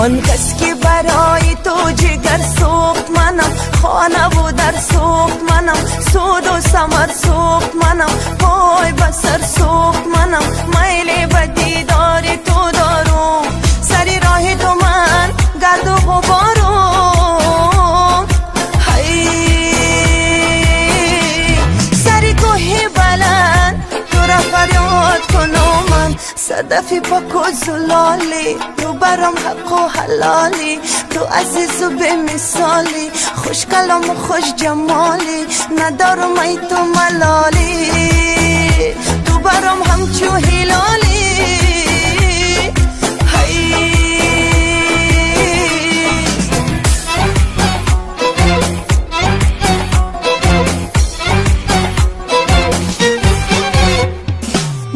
آن کس که برای تو جگر سوخت منم، خانه و در سوخت منم، سود و ثمر سوخت منم، پای بسر سوخت منم، میل به دیدار تو دارم، سری راه تو من گرد و غبارم. هی سری کوه بلند تو را فریاد کنم من، صدفی پاک و زلالی تو برام حق و حلالی، تو عزیز و به مثالی، خوش کلام و خوش جمالی، ندارم ای تو ملالی، تو برام همچو هلالی.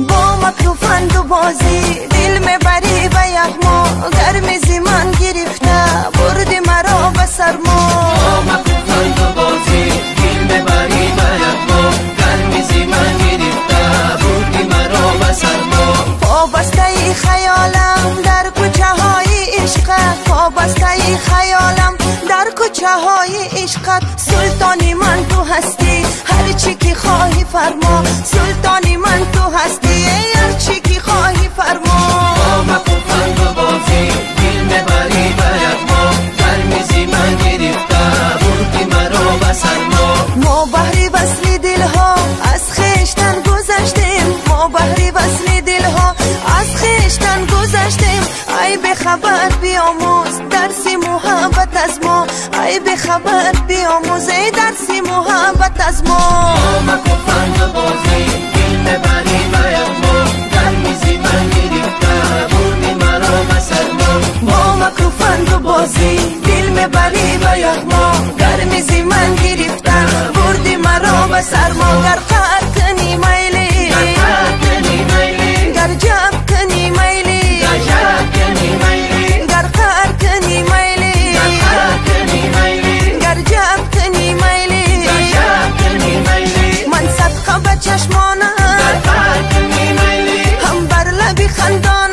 با مکروفند و بازی دل میبری به یغما، گرمی زمان گرفته بردی مرا به سرما. با مکروفند و بازی دل میبری به یغما، گرمی زمان گرفته بردی مرا به سرما. وابسته خیالم در کوچه های عشقت، وابسته خیالم در کوچه های عشقت، سلطانی من تو هستی هر چی که خواهی فرما، سلطانی من تو هستی هر چی که خواهی فرما. با مکروفند و بازی دل میبری به یغما، گرمی زمان گرفته بردی مرا به سرما. ما بحری وصل دلها از خویشتن گذشتیم، ما بحری وصل دلها از خویشتن گذشتیم، ای به خبر بیاموز درسی محبت از ما، ای به خبر بیاموز درسی محبت از ما. با مکروفند و بازی دل میبری به یغما، گرمی زمان گرفته بردی مرا به سرما. با مکروفند و بازی دل میبری به یغما، گرمی زمان گرفته بردی مرا به سرما. گر قهر کنی میلی، گر جب کنی میلی، گر قهر کنی میلی، گر جب کنی میلی، من صدقه به چشمانم هم بر لبی خندان